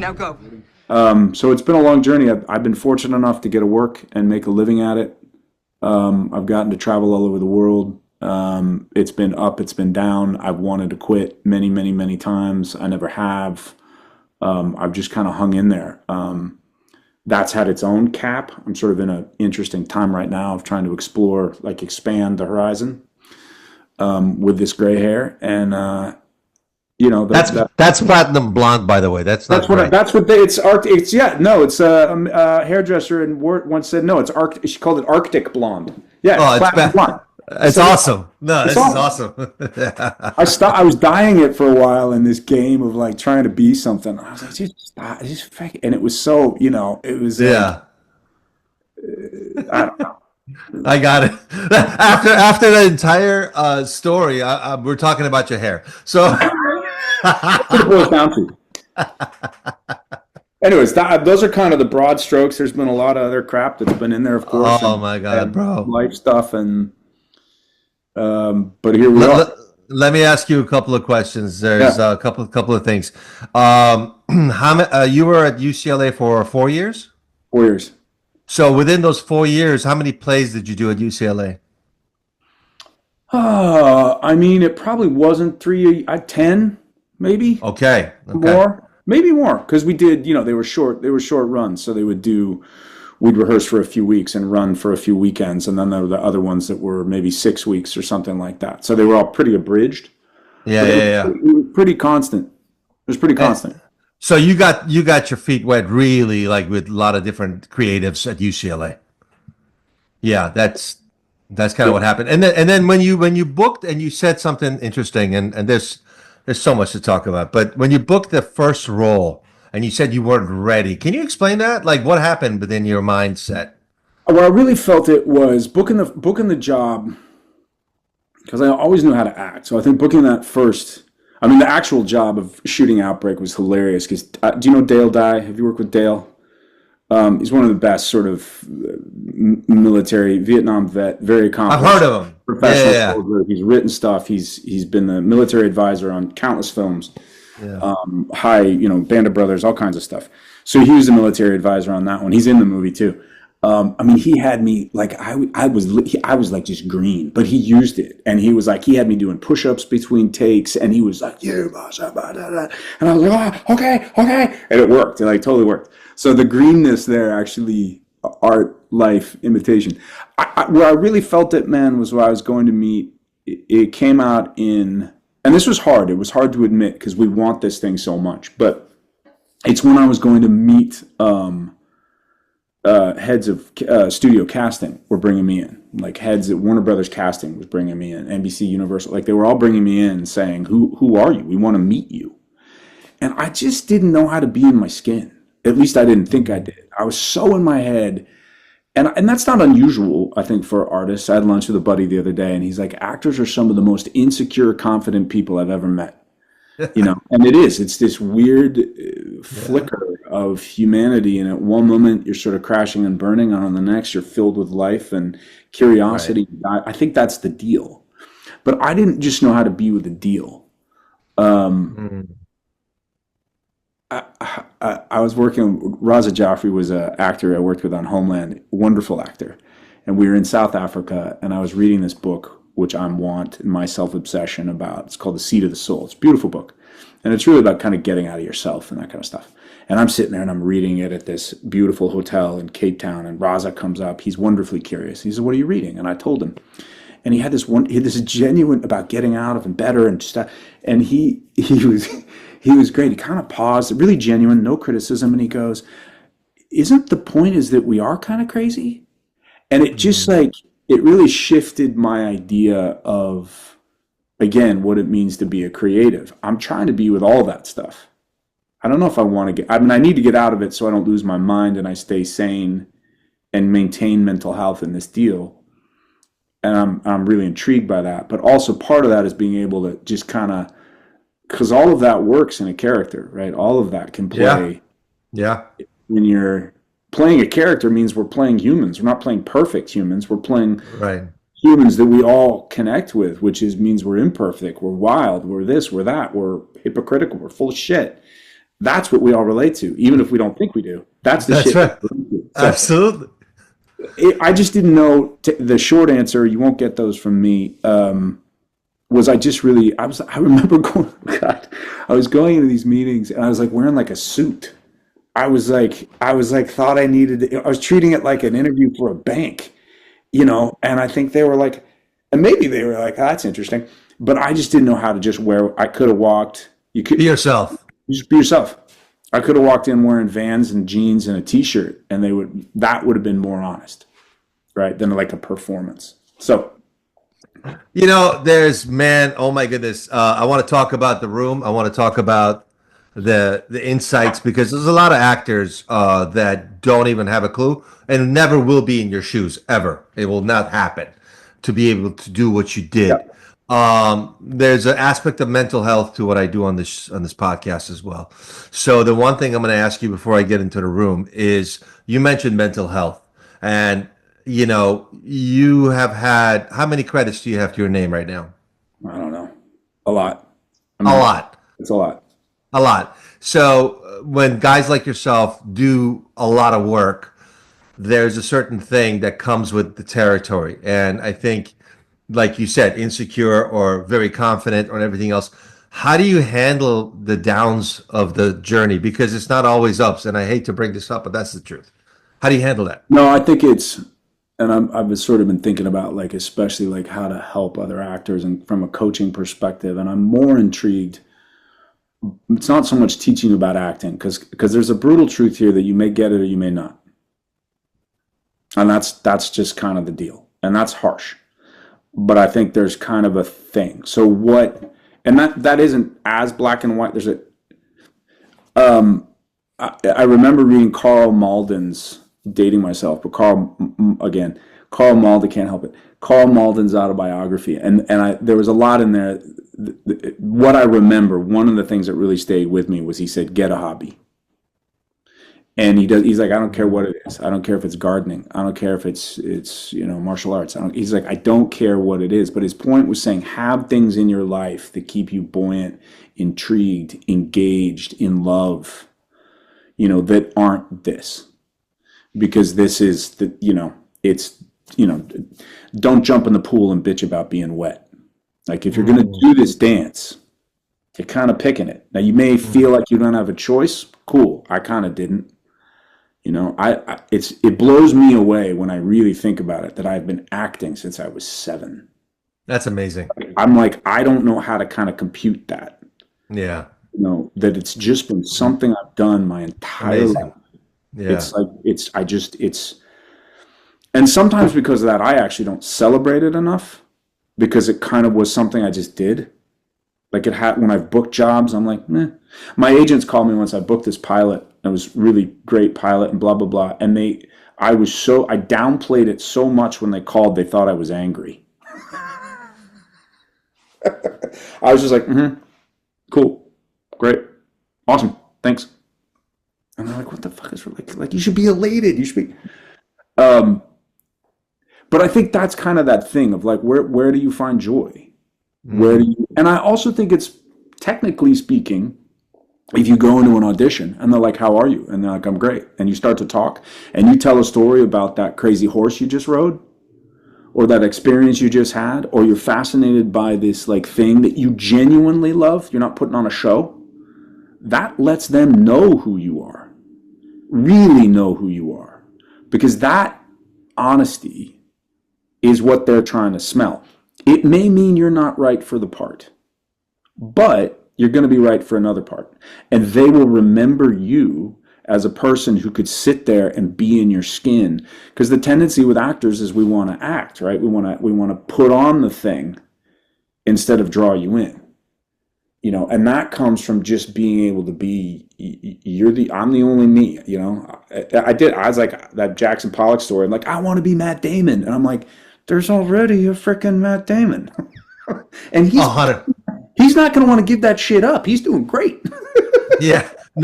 Now go. So it's been a long journey. I've been fortunate enough to get to work and make a living at it. I've gotten to travel all over the world. It's been up, it's been down. I've wanted to quit many, many, many times. I never have. I've just kind of hung in there. That's had its own cap. I'm sort of in an interesting time right now of trying to explore, like expand the horizon with this gray hair. And That's platinum blonde, by the way. That's not gray. it's a hairdresser and once said no, she called it Arctic blonde. Yeah, Oh, it's platinum blonde. It's So awesome. No, this is awesome. awesome. I was dying it for a while in this game of like trying to be something. I was like, just stop, just fake it. And it was so, it was Yeah, I don't know. I got it. After the entire story, we're talking about your hair. So, That's what it boils down to. Anyways, those are kind of the broad strokes. There's been a lot of other crap that's been in there, of course. oh my God, and bro. life stuff, and but here we are. Let me ask you a couple of questions. There's Yeah, a couple of things. You were at UCLA for 4 years? 4 years. So within those 4 years, how many plays did you do at UCLA? I mean, it probably wasn't 10, maybe Okay, okay. more, maybe more, because we did, they were short runs, so we'd rehearse for a few weeks and run for a few weekends, and then there were the other ones that were maybe 6 weeks or something like that. So they were all pretty abridged, Yeah, but yeah, yeah. it was pretty constant. It was pretty Eh, constant. So you got your feet wet really like with a lot of different creatives at UCLA. Yeah, that's kind of Yeah. what happened. And then when you booked and you said something interesting and there's so much to talk about, but when you booked the first role and you said you weren't ready, can you explain that? Like what happened within your mindset? Where I really felt it was booking the job because I always knew how to act. So I think booking that first, I mean, the actual job of shooting Outbreak was hilarious. Because do you know Dale Dye? Have you worked with Dale? He's one of the best sort of military Vietnam vet, very I've heard accomplished of him. professional Yeah, soldier. He's written stuff. He's been the military advisor on countless films. yeah, yeah. Band of Brothers, all kinds of stuff. So he was the military advisor on that one. He's in the movie too. I mean, he had me like I was like just green, but he used it, and he was like he had me doing push-ups between takes, and he was like, "You must," and I was like, "Oh, okay, okay," and it worked. It like totally worked. So the greenness there actually art life imitation. Where I really felt it, man, was where I was going to meet. It came out in, and this was hard. It was hard to admit because we want this thing so much, but it's when I was going to meet. Heads of studio casting were bringing me in. Like heads at Warner Brothers casting was bringing me in. NBC, Universal, like they were all bringing me in saying, "Who are you? We want to meet you." And I just didn't know how to be in my skin. At least I didn't think I did. I was so in my head, and that's not unusual. I think for artists. I had lunch with a buddy the other day, and he's like, "Actors are some of the most insecure, confident people I've ever met." And it's this weird Yeah, flicker of humanity, and at one moment you're sort of crashing and burning, and on the next you're filled with life and right. curiosity. I think that's the deal, but I didn't just know how to be with the deal. um Mm. I was working. Raza Joffrey was an actor I worked with on Homeland, wonderful actor, and we were in South Africa, and I was reading this book, which I'm want and my self obsession about. It's called The Seat of the Soul. It's a beautiful book, and it's really about kind of getting out of yourself and that kind of stuff. And I'm sitting there and I'm reading it at this beautiful hotel in Cape Town, and Raza comes up. He's wonderfully curious. He said, "What are you reading?" And I told him, and he had this genuine about getting out of and better and stuff. And he was great. He kind of paused, really genuine, no criticism, and he goes, "Isn't the point is that we are kind of crazy?" And it just Mm. like it really shifted my idea of again what it means to be a creative. I'm trying to be with all that stuff. I don't know if I want to get. I mean, I need to get out of it so I don't lose my mind and I stay sane and maintain mental health in this deal. And I'm really intrigued by that. But also part of that is being able to just kind of because all of that works in a character, right? All of that can Yeah, play yeah, when you're playing a character means we're playing humans. We're not playing perfect humans. We're playing right. humans that we all connect with, means we're imperfect, we're wild, we're this, we're that, we're hypocritical, we're full of shit. That's what we all relate to, even if we don't think we do. That's the shit. Right. So, Absolutely. I just didn't know. The short answer, you won't get those from me. Was I just really? I remember going. God, I was going into these meetings and I was like wearing like a suit. I was like, thought I needed. I was treating it like an interview for a bank, And I think they were like, and maybe they were like, oh, that's interesting. But I just didn't know how to just wear. I could have walked. You could Be yourself. just be yourself. I could have walked in wearing Vans and jeans and a T-shirt, and that would have been more honest, right, than like a performance. So, oh my goodness. I want to talk about the room. I want to talk about the insights, because there's a lot of actors that don't even have a clue and never will be in your shoes ever. It will not happen to be able to do what you did. yeah. There's an aspect of mental health to what I do on this podcast as well. So the one thing I'm going to ask you before I get into the room is, you mentioned mental health, and you have had, how many credits do you have to your name right now? I don't know, a lot. A lot. It's a lot. A lot. So when guys like yourself do a lot of work, there's a certain thing that comes with the territory. And I think, like you said, insecure or very confident or everything else. How do you handle the downs of the journey? Because it's not always ups. And I hate to bring this up, but that's the truth. How do you handle that? No, I think I've sort of been thinking about, like, especially like how to help other actors and from a coaching perspective. And I'm more intrigued. It's not so much teaching about acting, because there's a brutal truth here that you may get it or you may not. And that's just kind of the deal. And that's harsh. But I think there's kind of a thing. So and that isn't as black and white. I remember reading Carl Malden's, dating myself, but Carl Malden, can't help it. Carl Malden's autobiography. And there was a lot in there. What I remember, one of the things that really stayed with me was he said, get a hobby. And he's like, I don't care what it is. I don't care if it's gardening. I don't care if it's martial arts. He's like, I don't care what it is. But his point was saying, have things in your life that keep you buoyant, intrigued, engaged, in love, that aren't this. Because this is don't jump in the pool and bitch about being wet. Like, if you're going to do this dance, you're kind of picking it. Now, you may feel like you don't have a choice. Cool. I kind of didn't. It blows me away when I really think about it that I've been acting since I was 7. That's amazing. I'm like, I don't know how to kind of compute that. Yeah. That it's just been something I've done my entire life. Yeah. It's like, and sometimes because of that, I actually don't celebrate it enough, because it kind of was something I just did. Like, when I've booked jobs, I'm like, meh. My agents called me once. I booked this pilot. It was really great pilot and blah, blah, blah. And I downplayed it so much when they called, they thought I was angry. I was just like, cool, great, awesome, thanks. And they're like, what the fuck is like? You should be elated. You should be. But I think that's kind of that thing of like, where do you find joy? And I also think it's, technically speaking, if you go into an audition and they're like, how are you? And they're like, I'm great. And you start to talk and you tell a story about that crazy horse you just rode, or that experience you just had, or you're fascinated by this like thing that you genuinely love. You're not putting on a show. That lets them know who you are, really know who you are, because that honesty is what they're trying to smell. It may mean you're not right for the part, but you're going to be right for another part. And they will remember you as a person who could sit there and be in your skin. Because the tendency with actors is we want to act, right? We want to put on the thing instead of draw you in. And that comes from just being able to be, I'm the only me, I was like that Jackson Pollock story. I'm like, I want to be Matt Damon. And I'm like, there's already a freaking Matt Damon. And he's not going to want to give that shit up. He's doing great. Yeah.